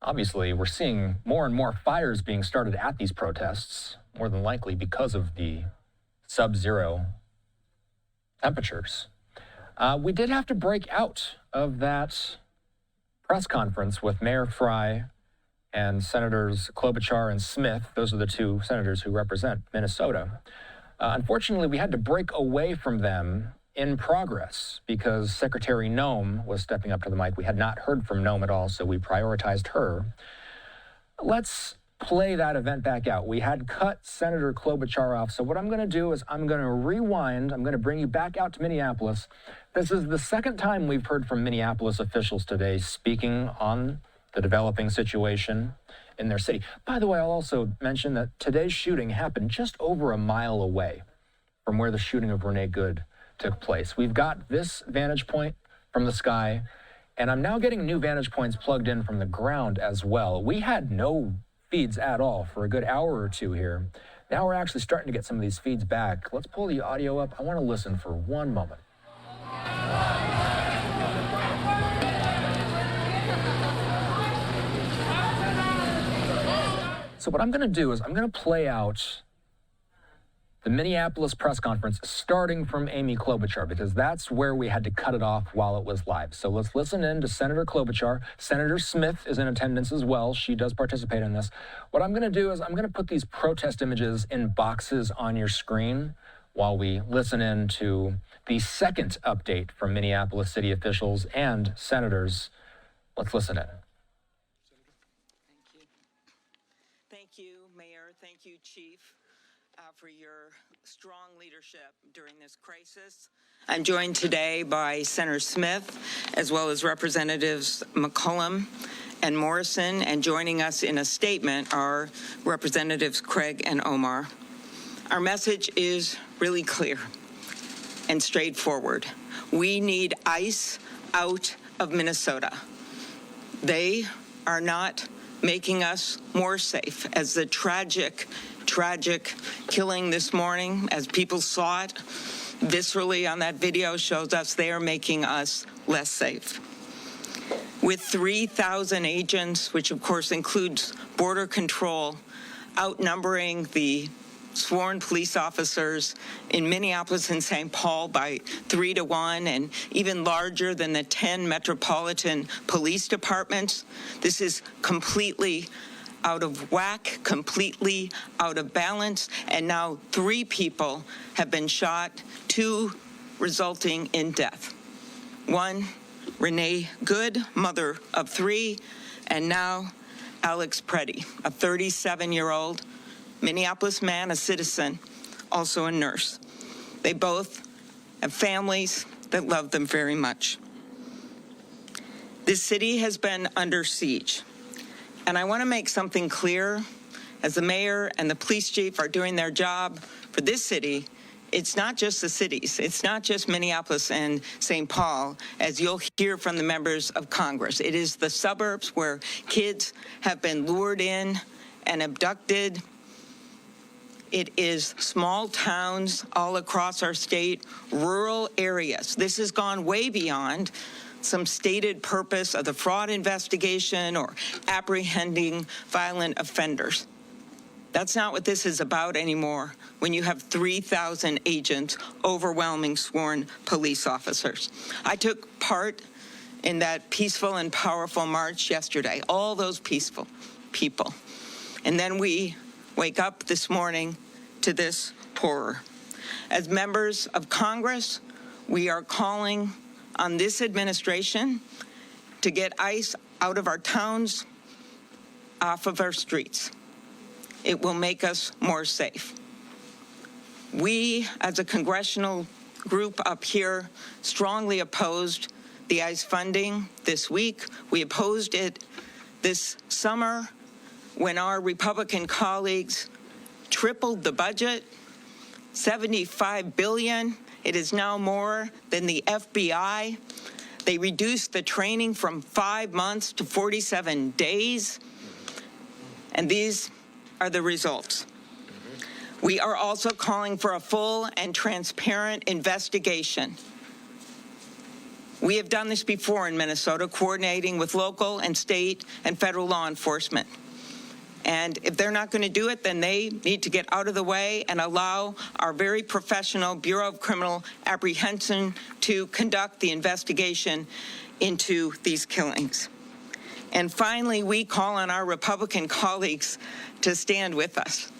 Obviously, we're seeing more and more fires being started at these protests, more than likely because of the sub-zero temperatures. We did have to break out of that press conference with Mayor Frey and Senators Klobuchar and Smith. Those are the two senators who represent Minnesota. Unfortunately, we had to break away from them in progress because Secretary Noem was stepping up to the mic. We had not heard from Noem at all, so we prioritized her. Let's play that event back out. We had cut Senator Klobuchar off, so what I'm going to do is I'm going to rewind. I'm going to bring you back out to Minneapolis. This is the second time we've heard from Minneapolis officials today speaking on the developing situation in their city. By the way, I'll also mention that today's shooting happened just over a mile away from where the shooting of Renee Good took place. We've got this vantage point from the sky, and I'm now getting new vantage points plugged in from the ground as well. We had no feeds at all for a good hour or two here. Now we're actually starting to get some of these feeds back. Let's pull the audio up. I want to listen for one moment. So what I'm going to do is I'm going to play out the Minneapolis press conference starting from Amy Klobuchar, because that's where we had to cut it off while it was live. So let's listen in to Senator Klobuchar. Senator Smith is in attendance as well. She does participate in this. What I'm going to do is I'm going to put these protest images in boxes on your screen while we listen in to the second update from Minneapolis city officials and senators. Let's listen in. Thank you, Mayor. Thank you, Chief, for your strong leadership during this crisis. I'm joined today by Senator Smith, as well as Representatives McCollum and Morrison, and joining us in a statement are Representatives Craig and Omar. Our message is really clear and straightforward. We need ICE out of Minnesota. They are not making us more safe. As the tragic killing this morning, as people saw it viscerally on that video, shows us they are making us less safe. With 3,000 agents, which of course includes border control, outnumbering the sworn police officers in Minneapolis and St. Paul by 3-1, and even larger than the 10 Metropolitan Police departments. This is completely out of whack, completely out of balance, and now 3 people have been shot, 2 resulting in death. 1, Renee Good, mother of 3, and now Alex Preddy, a 37-year-old Minneapolis man, a citizen, also a nurse. They both have families that love them very much. This city has been under siege. And I want to make something clear. As the mayor and the police chief are doing their job for this city, it's not just the cities. It's not just Minneapolis and St. Paul, as you'll hear from the members of Congress. It is the suburbs where kids have been lured in and abducted. It is small towns all across our state, rural areas. This has gone way beyond some stated purpose of the fraud investigation or apprehending violent offenders. That's not what this is about anymore when you have 3,000 agents overwhelming sworn police officers. I took part in that peaceful and powerful march yesterday, all those peaceful people. And then we wake up this morning to this horror. As members of Congress, we are calling on this administration to get ICE out of our towns, off of our streets. It will make us more safe. We, as a congressional group up here, strongly opposed the ICE funding this week. We opposed it this summer when our Republican colleagues tripled the budget, $75 billion. It is now more than the FBI. They reduced the training from 5 months to 47 days. And these are the results. We are also calling for a full and transparent investigation We have done this before in Minnesota, coordinating with local and state and federal law enforcement. And if they're not going to do it, then they need to get out of the way and allow our very professional Bureau of Criminal Apprehension to conduct the investigation into these killings. And finally, we call on our Republican colleagues to stand with us.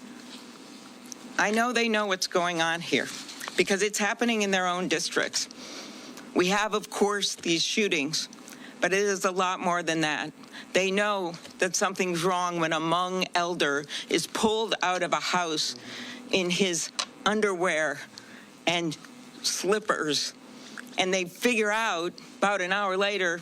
I know they know what's going on here because it's happening in their own districts. We have, of course, these shootings, but it is a lot more than that. They know that something's wrong when a Hmong elder is pulled out of a house in his underwear and slippers, and they figure out about an hour later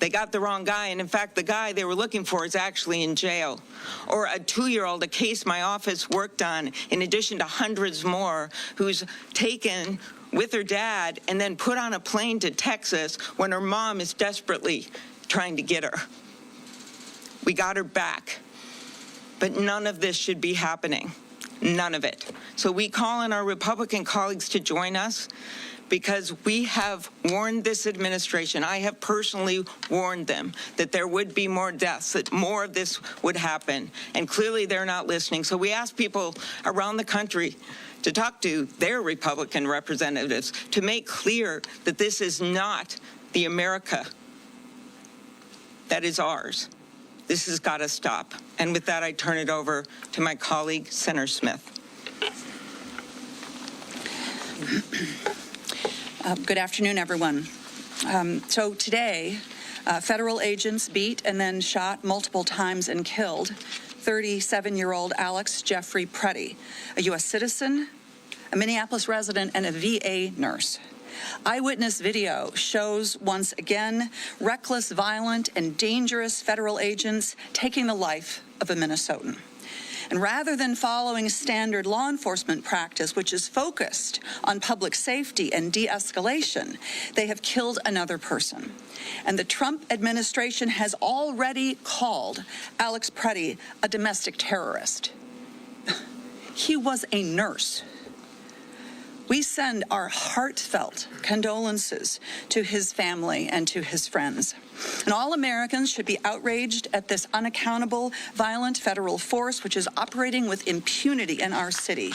they got the wrong guy, and in fact, the guy they were looking for is actually in jail. Or a 2-year-old, a case my office worked on, in addition to hundreds more, who's taken with her dad and then put on a plane to Texas when her mom is desperately trying to get her. We got her back, but none of this should be happening, none of it. So we call on our Republican colleagues to join us, because we have warned this administration, I have personally warned them that there would be more deaths, that more of this would happen, and clearly they're not listening. So we ask people around the country to talk to their Republican representatives to make clear that this is not the America that is ours. This has got to stop. And with that, I turn it over to my colleague, Senator Smith. Good afternoon, everyone. So today, federal agents beat and then shot multiple times and killed 37-year-old Alex Jeffrey Preddy, a U.S. citizen, a Minneapolis resident, and a VA nurse. Eyewitness video shows, once again, reckless, violent, and dangerous federal agents taking the life of a Minnesotan. And rather than following standard law enforcement practice, which is focused on public safety and de-escalation, they have killed another person. And the Trump administration has already called Alex Preddy a domestic terrorist. He was a nurse. We send our heartfelt condolences to his family and to his friends. And all Americans should be outraged at this unaccountable, violent federal force which is operating with impunity in our city.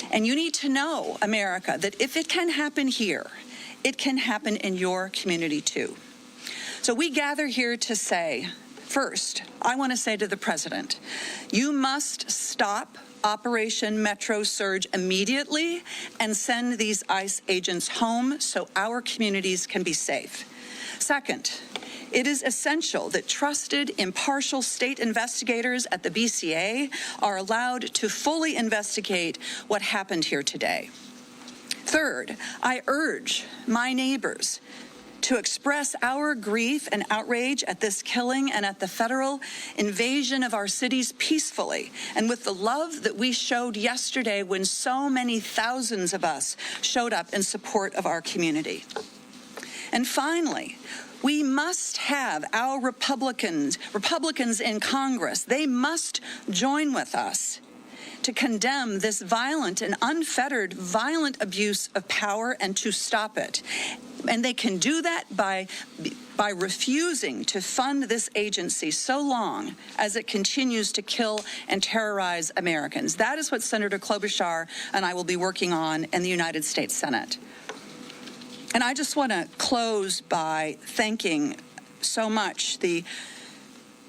And you need to know, America, that if it can happen here, it can happen in your community too. So we gather here to say, first, I want to say to the president, you must stop Operation Metro Surge immediately and send these ICE agents home so our communities can be safe. Second, it is essential that trusted, impartial state investigators at the BCA are allowed to fully investigate what happened here today. Third, I urge my neighbors to express our grief and outrage at this killing and at the federal invasion of our cities peacefully and with the love that we showed yesterday when so many thousands of us showed up in support of our community. And finally, we must have our Republicans in Congress, they must join with us to condemn this violent and unfettered violent abuse of power and to stop it. And they can do that by refusing to fund this agency so long as it continues to kill and terrorize Americans. That is what Senator Klobuchar and I will be working on in the United States Senate. And I just want to close by thanking so much the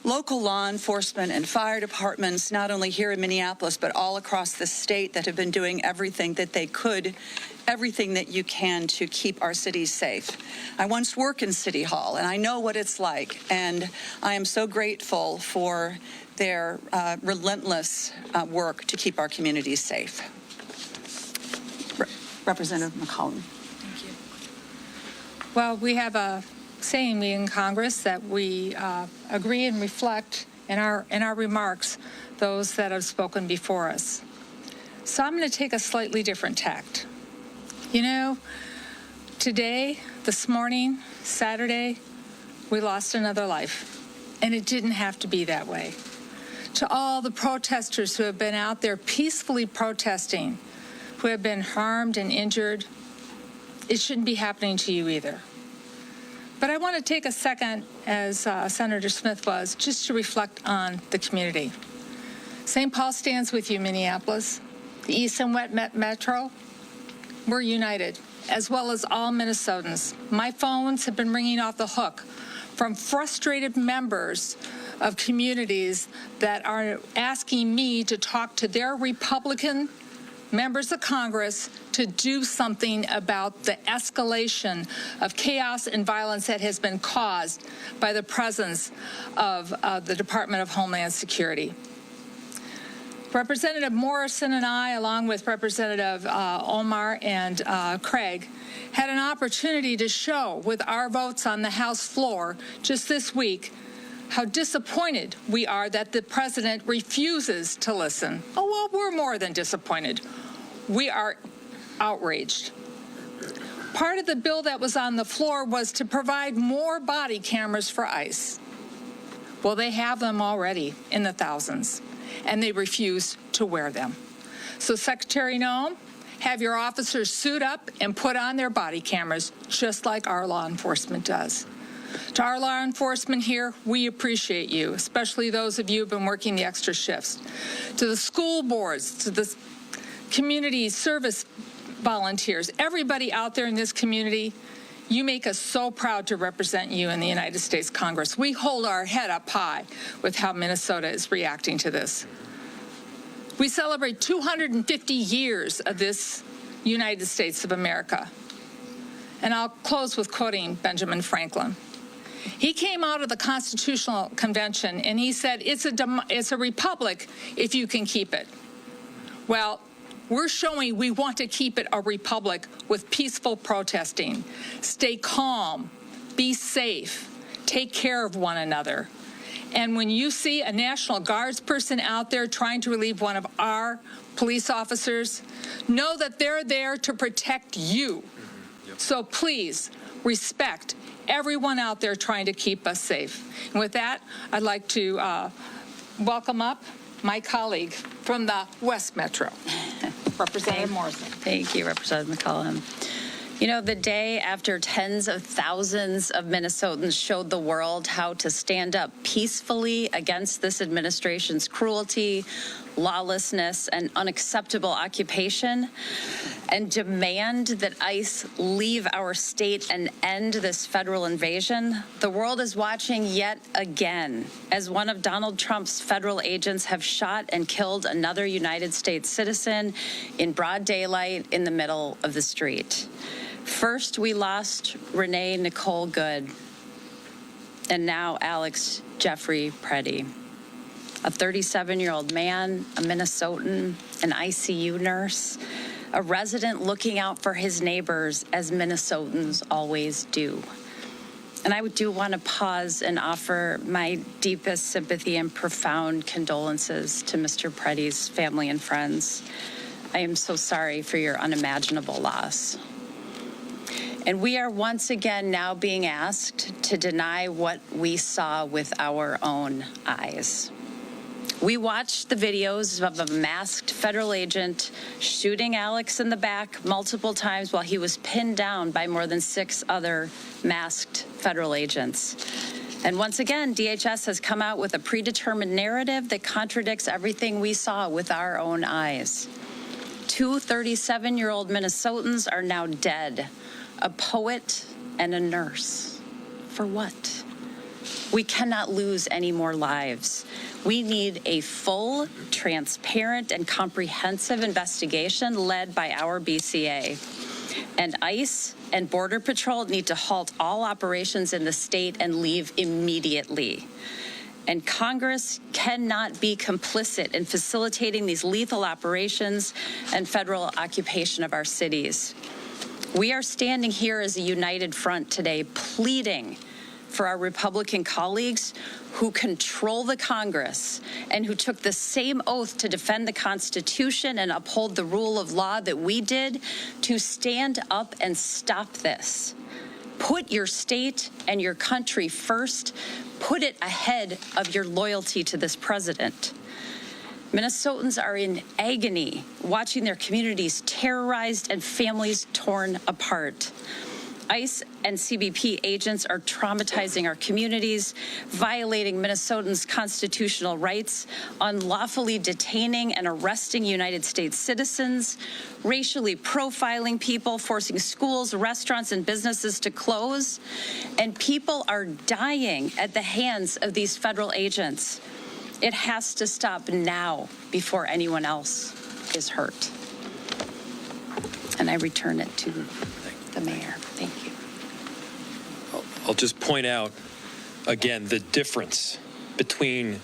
local law enforcement and fire departments, not only here in Minneapolis, but all across the state that have been doing everything that they could, everything that you can to keep our cities safe. I once worked in City Hall, and I know what it's like, and I am so grateful for their relentless work to keep our communities safe. Representative McCollum. Thank you. Well, we have a saying in Congress that we agree and reflect in our remarks those that have spoken before us. So I'm going to take a slightly different tact. You know, today, this morning, Saturday, we lost another life, and it didn't have to be that way. To all the protesters who have been out there peacefully protesting, who have been harmed and injured, it shouldn't be happening to you either. But I want to take a second, as Senator Smith was, just to reflect on the community. St. Paul stands with you, Minneapolis. The East and West Metro, we're united, as well as all Minnesotans. My phones have been ringing off the hook from frustrated members of communities that are asking me to talk to their Republican members of Congress to do something about the escalation of chaos and violence that has been caused by the presence of the Department of Homeland Security. Representative Morrison and I, along with Representative Omar and Craig, had an opportunity to show with our votes on the House floor just this week how disappointed we are that the president refuses to listen. Oh, well, we're more than disappointed. We are outraged. Part of the bill that was on the floor was to provide more body cameras for ICE. Well, they have them already in the thousands, and they refuse to wear them. So, Secretary Noem, have your officers suit up and put on their body cameras, just like our law enforcement does. To our law enforcement here, we appreciate you, especially those of you who have been working the extra shifts. To the school boards, to the community service volunteers, everybody out there in this community, you make us so proud to represent you in the United States Congress. We hold our head up high with how Minnesota is reacting to this. We celebrate 250 years of this United States of America. And I'll close with quoting Benjamin Franklin. He came out of the Constitutional Convention and he said, it's a republic if you can keep it. Well, we're showing we want to keep it a republic with peaceful protesting. Stay calm, be safe, take care of one another. And when you see a National Guards person out there trying to relieve one of our police officers, know that they're there to protect you. So please respect everyone out there trying to keep us safe. And with that, I'd like to welcome up my colleague from the West Metro, Representative Morrison. Thank you, Representative McCollum. You know, the day after tens of thousands of Minnesotans showed the world how to stand up peacefully against this administration's cruelty, lawlessness, and unacceptable occupation, and demand that ICE leave our state and end this federal invasion, the world is watching yet again as one of Donald Trump's federal agents have shot and killed another United States citizen in broad daylight in the middle of the street. First, we lost Renee Nicole Good, and now Alex Jeffrey Preddy, a 37-year-old man, a Minnesotan, an ICU nurse, a resident looking out for his neighbors as Minnesotans always do. And I do want to pause and offer my deepest sympathy and profound condolences to Mr. Preddy's family and friends. I am so sorry for your unimaginable loss. And we are once again now being asked to deny what we saw with our own eyes. We watched the videos of a masked federal agent shooting Alex in the back multiple times while he was pinned down by more than 6 other masked federal agents. And once again, DHS has come out with a predetermined narrative that contradicts everything we saw with our own eyes. 2 37-year-old Minnesotans are now dead. A poet and a nurse. For what? We cannot lose any more lives. We need a full, transparent, and comprehensive investigation led by our BCA. And ICE and Border Patrol need to halt all operations in the state and leave immediately. And Congress cannot be complicit in facilitating these lethal operations and federal occupation of our cities. We are standing here as a united front today, pleading for our Republican colleagues who control the Congress and who took the same oath to defend the Constitution and uphold the rule of law that we did, to stand up and stop this. Put your state and your country first. Put it ahead of your loyalty to this president. Minnesotans are in agony, watching their communities terrorized and families torn apart. ICE and CBP agents are traumatizing our communities, violating Minnesotans' constitutional rights, unlawfully detaining and arresting United States citizens, racially profiling people, forcing schools, restaurants, and businesses to close. And people are dying at the hands of these federal agents. It has to stop now before anyone else is hurt. And I return it to the mayor. Thank you. I'll just point out, again, the difference between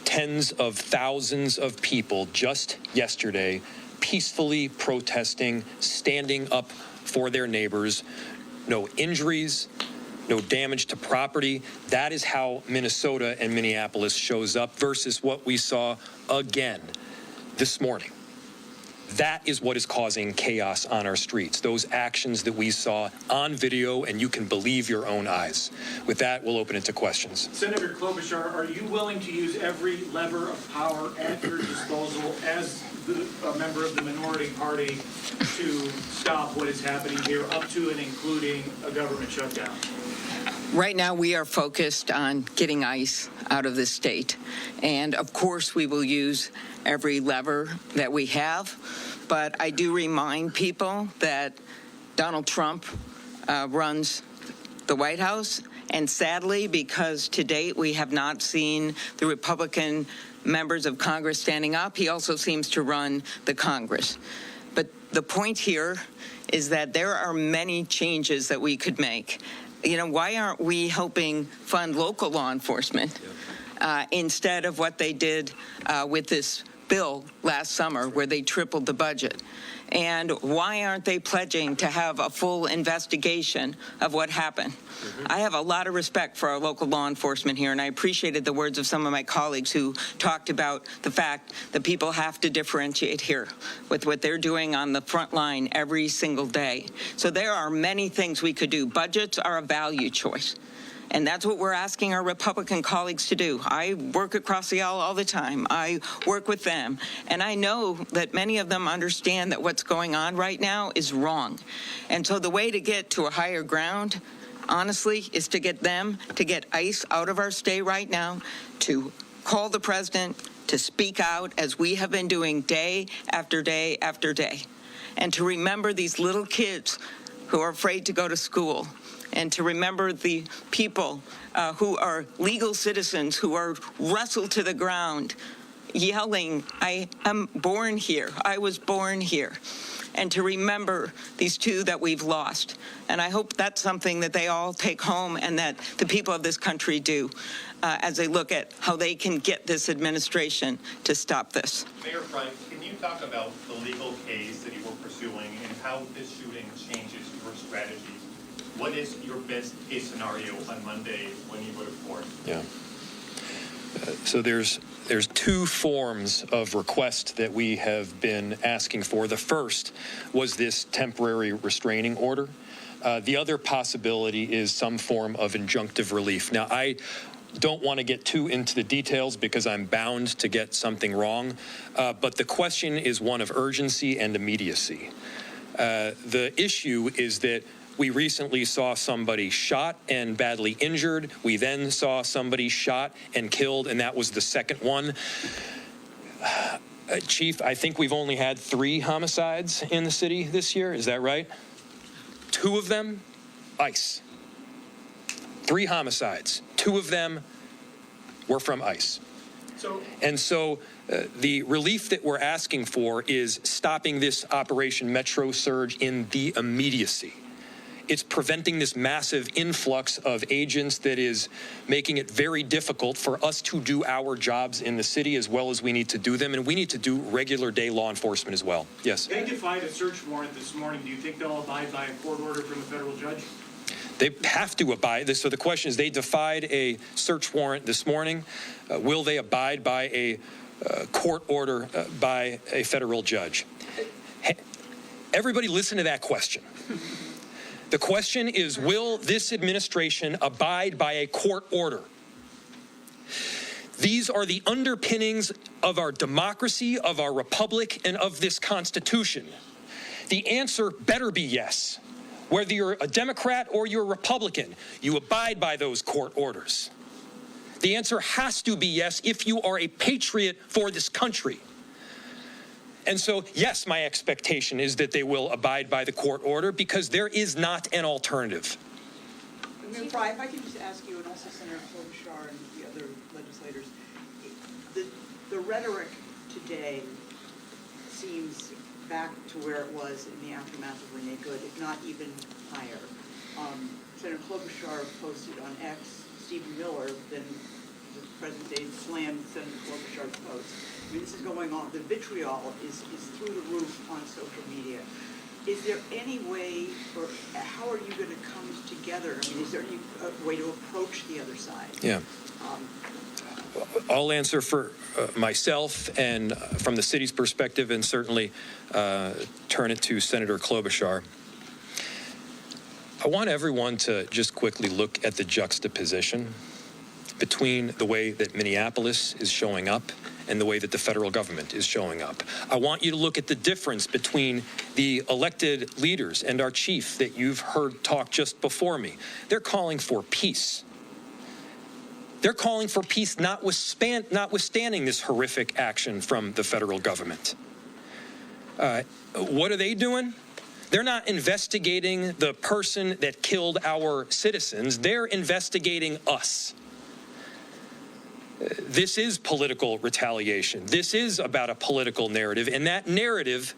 tens of thousands of people just yesterday peacefully protesting, standing up for their neighbors, no injuries, no damage to property. That is how Minnesota and Minneapolis shows up versus what we saw again this morning. That is what is causing chaos on our streets, those actions that we saw on video, and you can believe your own eyes. With that, we'll open it to questions. Senator Klobuchar, are you willing to use every lever of power at your disposal as a member of the minority party to stop what is happening here, up to and including a government shutdown? Right now, we are focused on getting ICE out of this state. And of course, we will use every lever that we have. But I do remind people that Donald Trump runs the White House. And sadly, because to date we have not seen the Republican members of Congress standing up, he also seems to run the Congress. But the point here is that there are many changes that we could make. You know, why aren't we helping fund local law enforcement instead of what they did with this bill last summer where they tripled the budget? And why aren't they pledging to have a full investigation of what happened? I have a lot of respect for our local law enforcement here, and I appreciated the words of some of my colleagues who talked about the fact that people have to differentiate here with what they're doing on the front line every single day. So there are many things we could do. Budgets are a value choice. And that's what we're asking our Republican colleagues to do. I work across the aisle all the time. I work with them. And I know that many of them understand that what's going on right now is wrong. And so the way to get to a higher ground, honestly, is to get them to get ICE out of our state right now, to call the president, to speak out as we have been doing day after day after day, and to remember these little kids who are afraid to go to school, and to remember the people who are legal citizens who are wrestled to the ground, yelling, I am born here, I was born here. And to remember these two that we've lost. And I hope that's something that they all take home and that the people of this country do as they look at how they can get this administration to stop this. Mayor Frank, can you talk about the legal case that you were pursuing and how this shooting changes your strategy? What is your best case scenario on Monday when you go to court? Yeah. So there's two forms of request that we have been asking for. The first was this temporary restraining order. The other possibility is some form of injunctive relief. Now, I don't want to get too into the details because I'm bound to get something wrong, but the question is one of urgency and immediacy. The issue is that we recently saw somebody shot and badly injured. We then saw somebody shot and killed, and that was the second one. Chief, I think we've only had 3 homicides in the city this year. Is that right? 2 of them, ICE. 3 homicides. 2 of them were from ICE. So the relief that we're asking for is stopping this Operation Metro Surge in the immediacy. It's preventing this massive influx of agents that is making it very difficult for us to do our jobs in the city as well as we need to do them, and we need to do regular day law enforcement as well. Yes? They defied a search warrant this morning. Do you think they'll abide by a court order from a federal judge? They have to abide. So the question is, they defied a search warrant this morning. Will they abide by a court order by a federal judge? Everybody listen to that question. The question is, will this administration abide by a court order? These are the underpinnings of our democracy, of our republic, and of this Constitution. The answer better be yes. Whether you're a Democrat or you're a Republican, you abide by those court orders. The answer has to be yes if you are a patriot for this country. And so, yes, my expectation is that they will abide by the court order because there is not an alternative. Mayor Fry, if I could just ask you, and also Senator Klobuchar and the other legislators, the rhetoric today seems back to where it was in the aftermath of Renee Good, if not even higher. Senator Klobuchar posted on X, Stephen Miller, then the President Day slammed Senator Klobuchar's post. I mean, this is going on. The vitriol is through the roof on social media. Is there any way, or how are you going to come together? I mean, is there any way to approach the other side? Yeah. I'll answer for myself and from the city's perspective, and certainly turn it to Senator Klobuchar. I want everyone to just quickly look at the juxtaposition between the way that Minneapolis is showing up and the way that the federal government is showing up. I want you to look at the difference between the elected leaders and our chief that you've heard talk just before me. They're calling for peace. They're calling for peace notwithstanding this horrific action from the federal government. What are they doing? They're not investigating the person that killed our citizens. They're investigating us. This is political retaliation. This is about a political narrative, and that narrative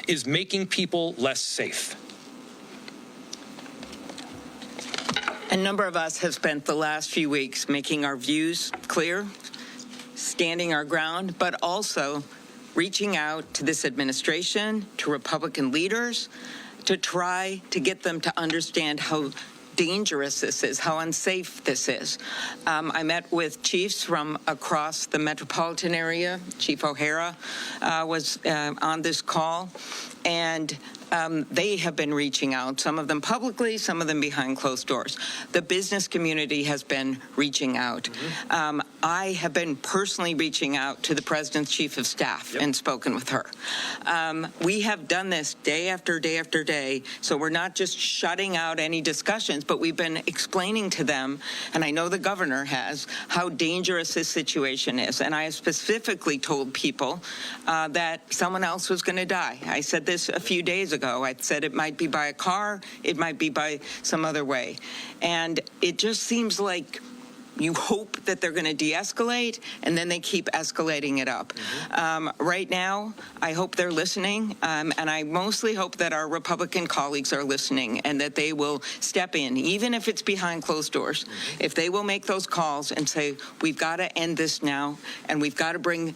is making people less safe. A number of us have spent the last few weeks making our views clear, standing our ground, but also reaching out to this administration, to Republican leaders, to try to get them to understand how dangerous this is, how unsafe this is. I met with chiefs from across the metropolitan area. Chief O'Hara was on this call, and they have been reaching out, some of them publicly, some of them behind closed doors. The business community has been reaching out. I have been personally reaching out to the president's chief of staff and spoken with her. We have done this day after day after day, so we're not just shutting out any discussions, but we've been explaining to them, and I know the governor has, how dangerous this situation is. And I have specifically told people that someone else was going to die. I said this a few days ago. I said it might be by a car, it might be by some other way. And it just seems like you hope that they're going to de-escalate, and then they keep escalating it up. Right now, I hope they're listening, and I mostly hope that our Republican colleagues are listening and that they will step in, even if it's behind closed doors. If they will make those calls and say, we've got to end this now, and we've got to bring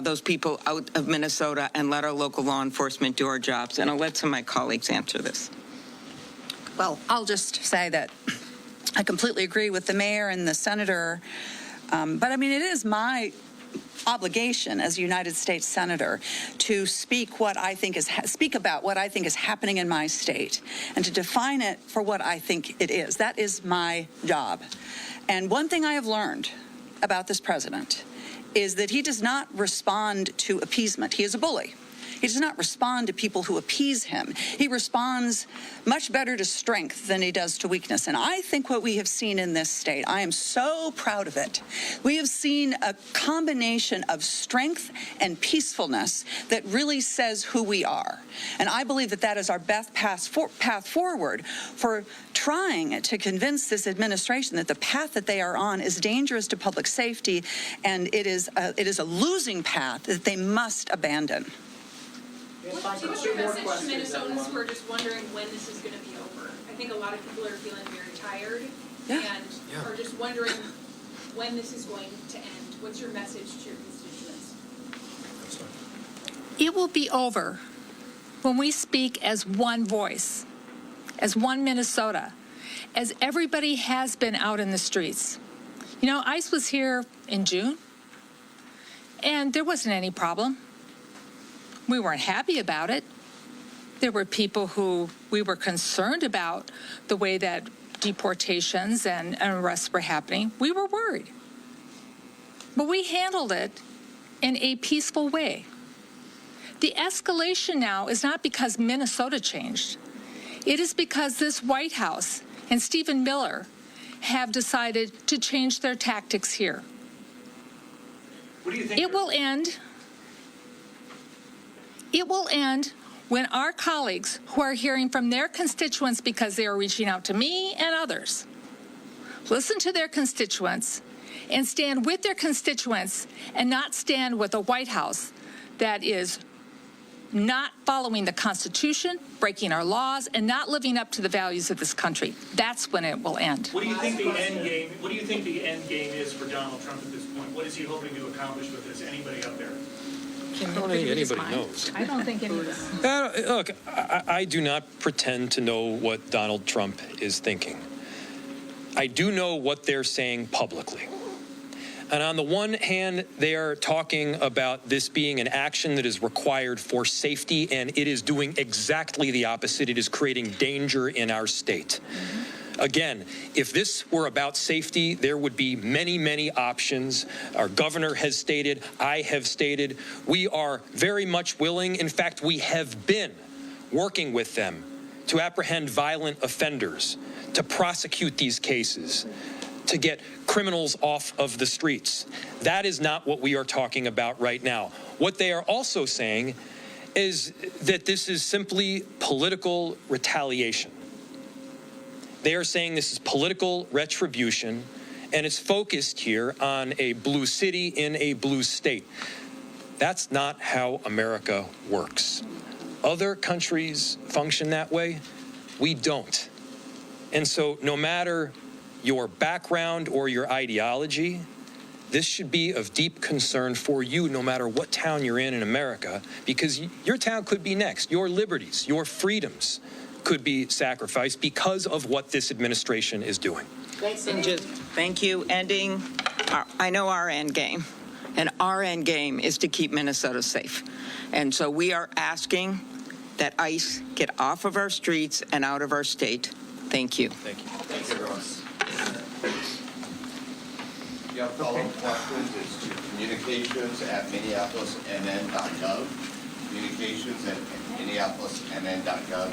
those people out of Minnesota and let our local law enforcement do our jobs. And I'll let some of my colleagues answer this. Well, I'll just say that I completely agree with the mayor and the senator, but I mean, it is my obligation as a United States senator to speak about what I think is happening in my state and to define it for what I think it is. That is my job. And one thing I have learned about this president is that he does not respond to appeasement. He is a bully. He does not respond to people who appease him. He responds much better to strength than he does to weakness. And I think what we have seen in this state, I am so proud of it. We have seen a combination of strength and peacefulness that really says who we are. And I believe that that is our best path forward for trying to convince this administration that the path that they are on is dangerous to public safety, and it is a losing path that they must abandon. What's your message to Minnesotans who are just wondering when this is going to be over? I think a lot of people are feeling very tired and are just wondering when this is going to end. What's your message to your constituents? It will be over when we speak as one voice, as one Minnesota, as everybody has been out in the streets. You know, ICE was here in June, and there wasn't any problem. We weren't happy about it. There were people who we were concerned about the way that deportations and arrests were happening. We were worried. But we handled it in a peaceful way. The escalation now is not because Minnesota changed. It is because this White House and Stephen Miller have decided to change their tactics here. What do you think? It will end when our colleagues who are hearing from their constituents because they are reaching out to me and others listen to their constituents and stand with their constituents and not stand with a White House that is not following the Constitution, breaking our laws, and not living up to the values of this country. That's when it will end. What do you think the end game? What do you think the end game is for Donald Trump at this point? What is he hoping to accomplish with this? Anybody up there? I don't think anybody knows. I don't think anybody. Look, I do not pretend to know what Donald Trump is thinking. I do know what they're saying publicly. And on the one hand, they are talking about this being an action that is required for safety, and it is doing exactly the opposite. It is creating danger in our state. Again, if this were about safety, there would be many, many options. Our governor has stated, I have stated, we are very much willing. In fact, we have been working with them to apprehend violent offenders, to prosecute these cases, to get criminals off of the streets. That is not what we are talking about right now. What they are also saying is that this is simply political retaliation. They are saying this is political retribution, and it's focused here on a blue city in a blue state. That's not how America works. Other countries function that way. We don't. And so no matter your background or your ideology, this should be of deep concern for you no matter what town you're in America, because your town could be next. Your liberties, your freedoms could be sacrificed because of what this administration is doing. Thank you. I know our end game, and our end game is to keep Minnesota safe. And so we are asking that ICE get off of our streets and out of our state. Thank you. Thank you. Thanks, everyone. If you have follow-up questions, it's to communications@minneapolismn.gov. Communications@minneapolismn.gov.